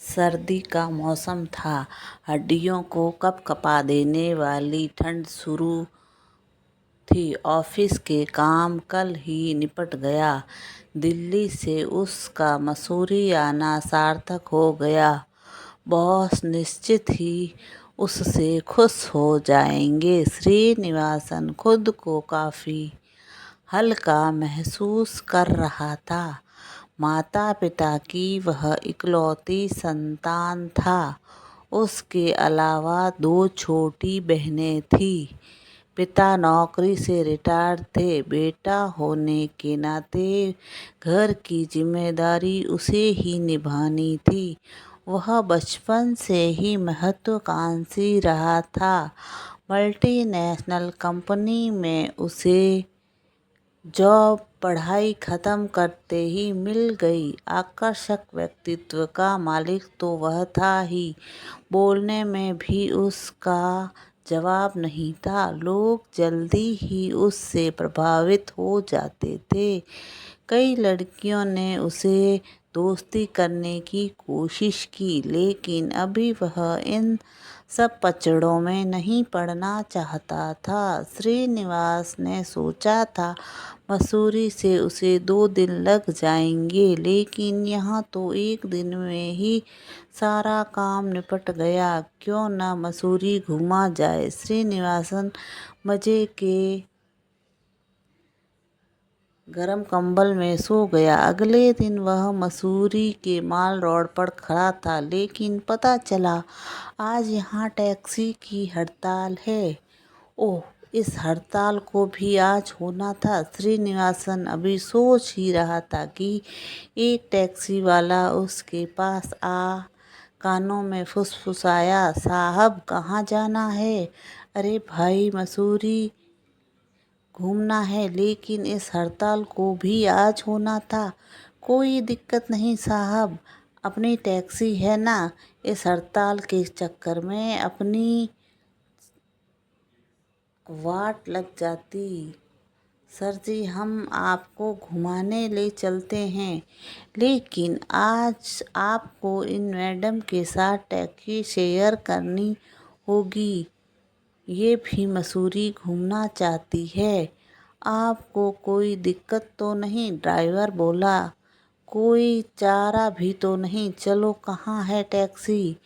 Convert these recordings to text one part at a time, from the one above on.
सर्दी का मौसम था। हड्डियों को कँपकपा देने वाली ठंड शुरू थी। ऑफिस के काम कल ही निपट गया। दिल्ली से उसका मसूरी आना सार्थक हो गया। बॉस निश्चित ही उससे खुश हो जाएंगे। श्रीनिवासन खुद को काफी हल्का महसूस कर रहा था। माता पिता की वह इकलौती संतान था। उसके अलावा 2 छोटी बहनें थीं। पिता नौकरी से रिटायर थे। बेटा होने के नाते घर की जिम्मेदारी उसे ही निभानी थी। वह बचपन से ही महत्वाकांक्षी रहा था। मल्टीनेशनल कंपनी में उसे जॉब पढ़ाई खत्म करते ही मिल गई। आकर्षक व्यक्तित्व का मालिक तो वह था ही, बोलने में भी उसका जवाब नहीं था। लोग जल्दी ही उससे प्रभावित हो जाते थे। कई लड़कियों ने उसे दोस्ती करने की कोशिश की, लेकिन अभी वह इन सब पचड़ों में नहीं पड़ना चाहता था। श्रीनिवास ने सोचा था मसूरी से उसे 2 दिन लग जाएंगे, लेकिन यहाँ तो 1 दिन में ही सारा काम निपट गया। क्यों न मसूरी घूमा जाए। श्रीनिवासन मजे के गरम कंबल में सो गया। अगले दिन वह मसूरी के माल रोड पर खड़ा था, लेकिन पता चला आज यहाँ टैक्सी की हड़ताल है। ओह, इस हड़ताल को भी आज होना था। श्रीनिवासन अभी सोच ही रहा था कि एक टैक्सी वाला उसके पास कानों में फुसफुसाया, साहब कहाँ जाना है? अरे भाई, मसूरी घूमना है, लेकिन इस हड़ताल को भी आज होना था। कोई दिक्कत नहीं साहब, अपनी टैक्सी है ना। इस हड़ताल के चक्कर में अपनी वाट लग जाती। सर जी, हम आपको घुमाने ले चलते हैं, लेकिन आज आपको इन मैडम के साथ टैक्सी शेयर करनी होगी। ये भी मसूरी घूमना चाहती है। आपको कोई दिक्कत तो नहीं? ड्राइवर बोला। कोई चारा भी तो नहीं। चलो, कहाँ है टैक्सी?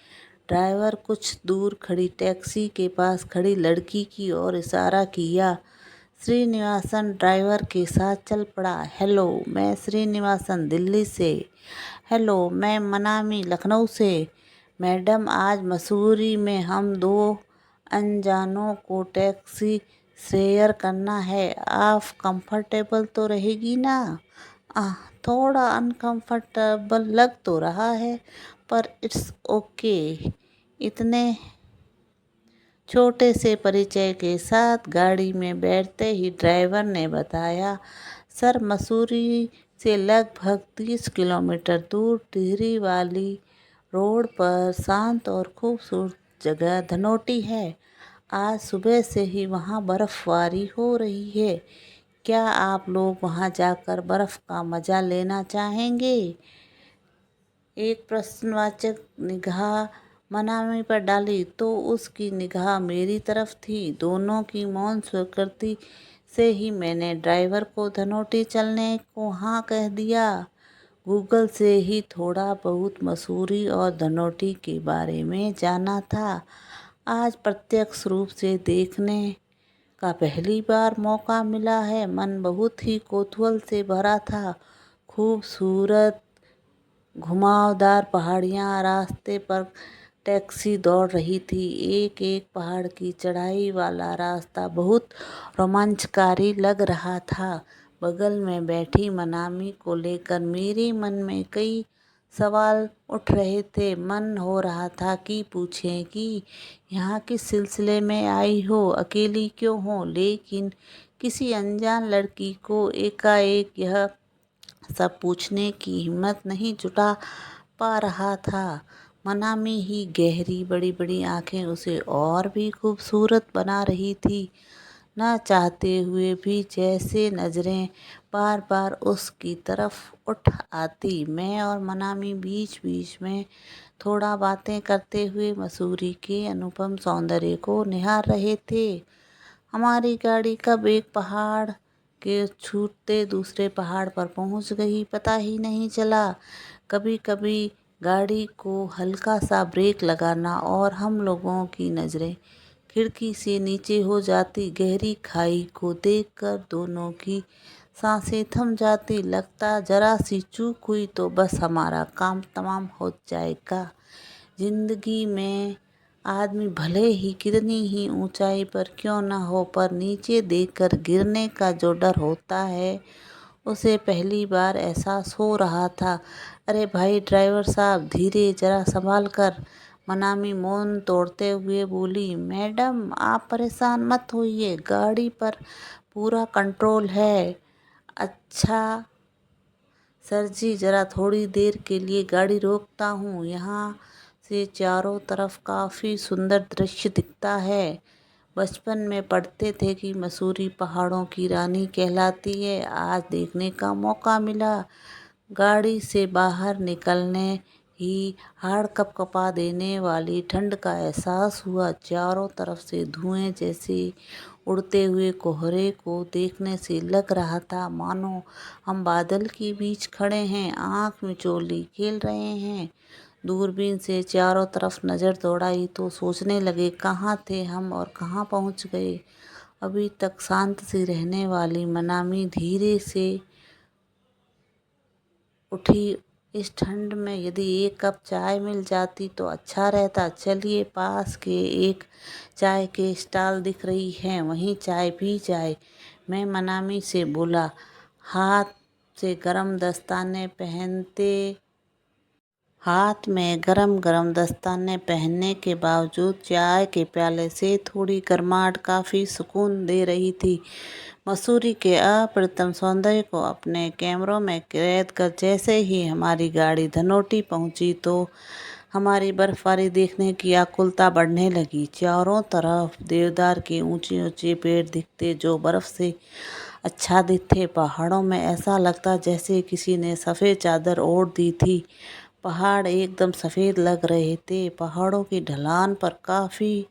ड्राइवर कुछ दूर खड़ी टैक्सी के पास खड़ी लड़की की ओर इशारा किया। श्रीनिवासन ड्राइवर के साथ चल पड़ा। हेलो, मैं श्रीनिवासन दिल्ली से। हेलो, मैं मनामी लखनऊ से। मैडम, आज मसूरी में हम 2 अनजानों को टैक्सी शेयर करना है। आप कंफर्टेबल तो रहेगी ना? थोड़ा अनकंफर्टेबल लग तो रहा है, पर इट्स ओके। इतने छोटे से परिचय के साथ गाड़ी में बैठते ही ड्राइवर ने बताया, सर, मसूरी से लगभग 30 किलोमीटर दूर टिहरी वाली रोड पर शांत और खूबसूरत जगह धनोटी है। आज सुबह से ही वहाँ बर्फबारी हो रही है। क्या आप लोग वहाँ जाकर बर्फ का मजा लेना चाहेंगे? एक प्रश्नवाचक निगाह मनामी पर डाली तो उसकी निगाह मेरी तरफ थी। दोनों की मौन स्वीकृति से ही मैंने ड्राइवर को धनोटी चलने को हाँ कह दिया। गूगल से ही थोड़ा बहुत मसूरी और धनोटी के बारे में जाना था। आज प्रत्यक्ष रूप से देखने का पहली बार मौका मिला है। मन बहुत ही कौतूहल से भरा था। खूबसूरत घुमावदार पहाड़ियाँ, रास्ते पर टैक्सी दौड़ रही थी। एक एक पहाड़ की चढ़ाई वाला रास्ता बहुत रोमांचकारी लग रहा था। बगल में बैठी मनामी को लेकर मेरे मन में कई सवाल उठ रहे थे। मन हो रहा था कि पूछें कि यहाँ किस सिलसिले में आई हो, अकेली क्यों हो, लेकिन किसी अनजान लड़की को एकाएक यह सब पूछने की हिम्मत नहीं जुटा पा रहा था। मनामी ही गहरी बड़ी बड़ी आंखें उसे और भी खूबसूरत बना रही थी। न चाहते हुए भी जैसे नजरें बार बार उसकी तरफ उठ आती। मैं और मनामी बीच बीच में थोड़ा बातें करते हुए मसूरी के अनुपम सौंदर्य को निहार रहे थे। हमारी गाड़ी कब एक पहाड़ के छूटते दूसरे पहाड़ पर पहुंच गई पता ही नहीं चला। कभी कभी गाड़ी को हल्का सा ब्रेक लगाना और हम लोगों की नजरें खिड़की से नीचे हो जाती। गहरी खाई को देखकर दोनों की सांसें थम जाती। लगता जरा सी चूक हुई तो बस हमारा काम तमाम हो जाएगा। जिंदगी में आदमी भले ही कितनी ही ऊंचाई पर क्यों न हो, पर नीचे देखकर गिरने का जो डर होता है उसे पहली बार एहसास हो रहा था। अरे भाई ड्राइवर साहब, धीरे, जरा संभाल कर। मनामी मौन तोड़ते हुए बोली। मैडम आप परेशान मत होइए, गाड़ी पर पूरा कंट्रोल है। अच्छा सर जी, जरा थोड़ी देर के लिए गाड़ी रोकता हूँ। यहाँ से चारों तरफ काफ़ी सुंदर दृश्य दिखता है। बचपन में पढ़ते थे कि मसूरी पहाड़ों की रानी कहलाती है। आज देखने का मौका मिला। गाड़ी से बाहर निकलने ही हाड़ कपकपा देने वाली ठंड का एहसास हुआ। चारों तरफ से धुएं जैसे उड़ते हुए कोहरे को देखने से लग रहा था मानो हम बादल के बीच खड़े हैं, आँख मिचोली खेल रहे हैं। दूरबीन से चारों तरफ नज़र दौड़ाई तो सोचने लगे कहाँ थे हम और कहाँ पहुँच गए। अभी तक शांत सी रहने वाली मनामी धीरे से उठी। इस ठंड में यदि एक कप चाय मिल जाती तो अच्छा रहता। चलिए, पास के एक चाय के स्टॉल दिख रही है, वहीं चाय पी जाए। मैं मनामी से बोला। हाथ में गरम गरम दस्ताने पहनने के बावजूद चाय के प्याले से थोड़ी गर्माहट काफ़ी सुकून दे रही थी। मसूरी के अप्रतिम सौंदर्य को अपने कैमरों में कैद कर जैसे ही हमारी गाड़ी धनोटी पहुंची तो हमारी बर्फबारी देखने की आकुलता बढ़ने लगी। चारों तरफ देवदार के ऊंचे ऊंचे पेड़ दिखते जो बर्फ से आच्छादित थे। पहाड़ों में ऐसा लगता जैसे किसी ने सफ़ेद चादर ओढ़ दी थी। पहाड़ एकदम सफ़ेद लग रहे थे। पहाड़ों की ढलान पर काफ़ी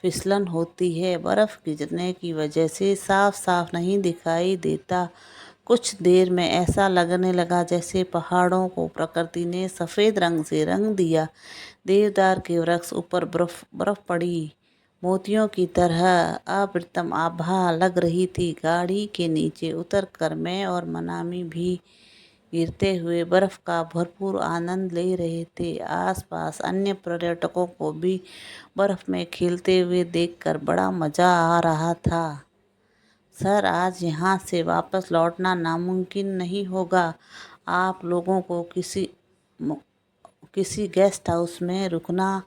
फिसलन होती है। बर्फ़ गिरने की वजह से साफ साफ नहीं दिखाई देता। कुछ देर में ऐसा लगने लगा जैसे पहाड़ों को प्रकृति ने सफ़ेद रंग से रंग दिया। देवदार के वृक्ष ऊपर बर्फ पड़ी मोतियों की तरह अप्रतिम आभा लग रही थी। गाड़ी के नीचे उतरकर मैं और मनामी भी गिरते हुए बर्फ का भरपूर आनंद ले रहे थे। आसपास अन्य पर्यटकों को भी बर्फ में खेलते हुए देखकर बड़ा मज़ा आ रहा था। सर, आज यहाँ से वापस लौटना नामुमकिन नहीं होगा। आप लोगों को किसी गेस्ट हाउस में रुकना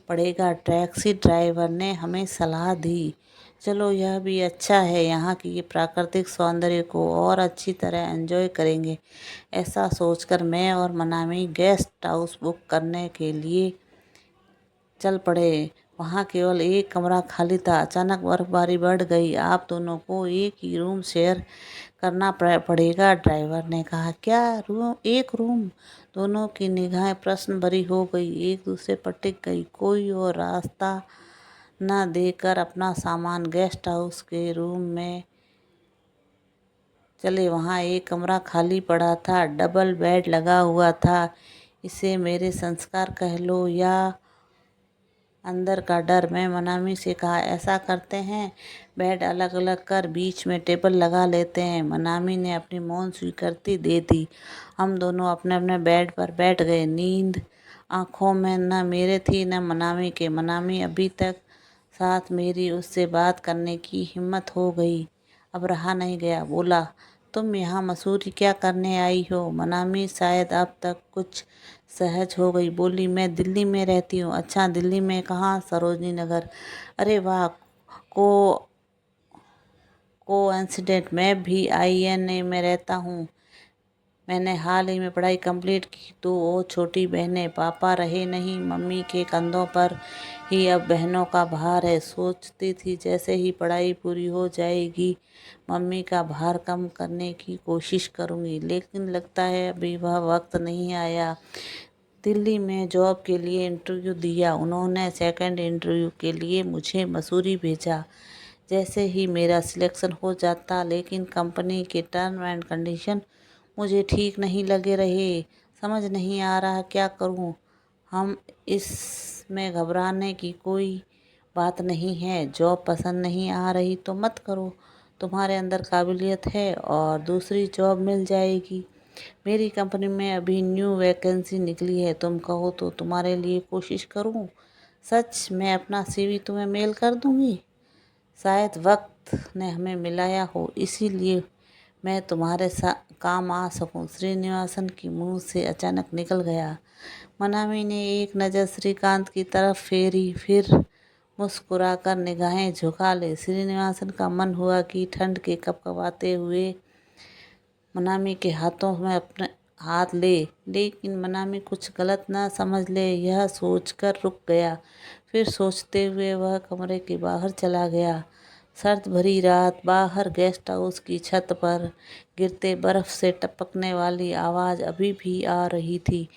पड़ेगा, टैक्सी ड्राइवर ने हमें सलाह दी। चलो, यह भी अच्छा है, यहाँ की ये प्राकृतिक सौंदर्य को और अच्छी तरह एंजॉय करेंगे। ऐसा सोचकर मैं और मनामी गेस्ट हाउस बुक करने के लिए चल पड़े। वहाँ केवल एक कमरा खाली था। अचानक बर्फबारी बढ़ गई। आप दोनों को एक ही रूम शेयर करना पड़ेगा, ड्राइवर ने कहा। क्या रूम? एक रूम? दोनों की निगाहें प्रश्न भरी हो गई, एक दूसरे पर टिक गई। कोई और रास्ता न देकर अपना सामान गेस्ट हाउस के रूम में चले। वहाँ एक कमरा खाली पड़ा था, डबल बेड लगा हुआ था। इसे मेरे संस्कार कह लो या अंदर का डर। मैं मनामी से कहा, ऐसा करते हैं, बेड अलग अलग कर बीच में टेबल लगा लेते हैं। मनामी ने अपनी मौन स्वीकृति दे दी। हम दोनों अपने अपने बेड पर बैठ गए। नींद आंखों में न मेरे थी न मनामी के। मनामी अभी तक साथ मेरी उससे बात करने की हिम्मत हो गई। अब रहा नहीं गया। बोला, तुम यहाँ मसूरी क्या करने आई हो? मनामी शायद अब तक कुछ सहज हो गई। बोली, मैं दिल्ली में रहती हूँ। अच्छा, दिल्ली में कहाँ? सरोजनी नगर। अरे वाह, कोइंसिडेंट, मैं भी INA में रहता हूँ। मैंने हाल ही में पढ़ाई कंप्लीट की तो वो छोटी बहनें पापा रहे नहीं, मम्मी के कंधों पर ही अब बहनों का भार है। सोचती थी जैसे ही पढ़ाई पूरी हो जाएगी मम्मी का भार कम करने की कोशिश करूँगी, लेकिन लगता है अभी वह वक्त नहीं आया। दिल्ली में जॉब के लिए इंटरव्यू दिया, उन्होंने सेकंड इंटरव्यू के लिए मुझे मसूरी भेजा। जैसे ही मेरा सिलेक्शन हो जाता, लेकिन कंपनी के टर्म एंड कंडीशन मुझे ठीक नहीं लगे रहे। समझ नहीं आ रहा क्या करूं। हम इसमें घबराने की कोई बात नहीं है। जॉब पसंद नहीं आ रही तो मत करो, तुम्हारे अंदर काबिलियत है और दूसरी जॉब मिल जाएगी। मेरी कंपनी में अभी न्यू वैकेंसी निकली है, तुम कहो तो तुम्हारे लिए कोशिश करूं। सच, मैं अपना सीवी तुम्हें मेल कर दूंगी। शायद वक्त ने हमें मिलाया हो, इसीलिए मैं तुम्हारे काम आ सकूं। श्रीनिवासन की मुंह से अचानक निकल गया। मनामी ने एक नज़र श्रीकांत की तरफ फेरी, फिर मुस्कुराकर निगाहें झुका ले। श्रीनिवासन का मन हुआ कि ठंड के कपकपाते हुए मनामी के हाथों में अपने हाथ ले, लेकिन मनामी कुछ गलत ना समझ ले, यह सोचकर रुक गया। फिर सोचते हुए वह कमरे के बाहर चला गया। सर्द भरी रात, बाहर गेस्ट हाउस की छत पर गिरते बर्फ से टपकने वाली आवाज़ अभी भी आ रही थी।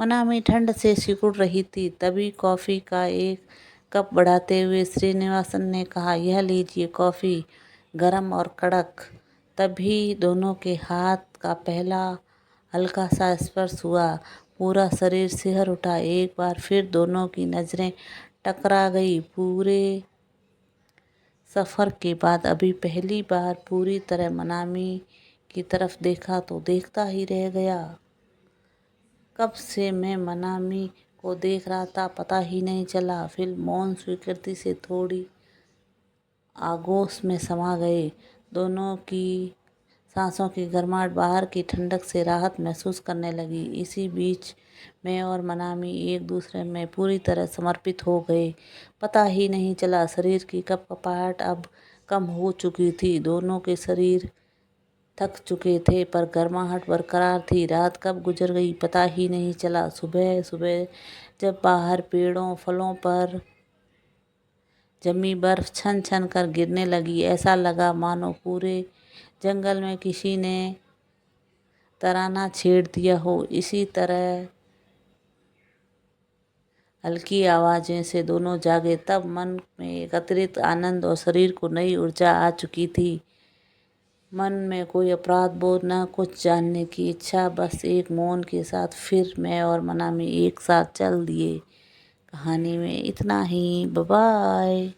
मनामी ठंड से सिकुड़ रही थी। तभी कॉफ़ी का एक कप बढ़ाते हुए श्रीनिवासन ने कहा, यह लीजिए कॉफ़ी, गरम और कड़क। तभी दोनों के हाथ का पहला हल्का सा स्पर्श हुआ। पूरा शरीर सिहर उठा। एक बार फिर दोनों की नज़रें टकरा गई। पूरे सफ़र के बाद अभी पहली बार पूरी तरह मनामी की तरफ देखा तो देखता ही रह गया। कब से मैं मनामी को देख रहा था पता ही नहीं चला। फिर मौन स्वीकृति से थोड़ी आगोश में समा गए। दोनों की सांसों की गर्माहट बाहर की ठंडक से राहत महसूस करने लगी। इसी बीच मैं और मनामी एक दूसरे में पूरी तरह समर्पित हो गए। पता ही नहीं चला। शरीर की कपकपाहट अब कम हो चुकी थी। दोनों के शरीर थक चुके थे पर गर्माहट बरकरार थी। रात कब गुजर गई पता ही नहीं चला। सुबह सुबह जब बाहर पेड़ों फलों पर जमी बर्फ छन छन कर गिरने लगी, ऐसा लगा मानो पूरे जंगल में किसी ने तराना छेड़ दिया हो। इसी तरह हल्की आवाज़ें से दोनों जागे। तब मन में एक अतिरिक्त आनंद और शरीर को नई ऊर्जा आ चुकी थी। मन में कोई अपराध बोध, न कुछ जानने की इच्छा, बस एक मौन के साथ फिर मैं और मनामी एक साथ चल दिए। कहानी में इतना ही। Bye bye.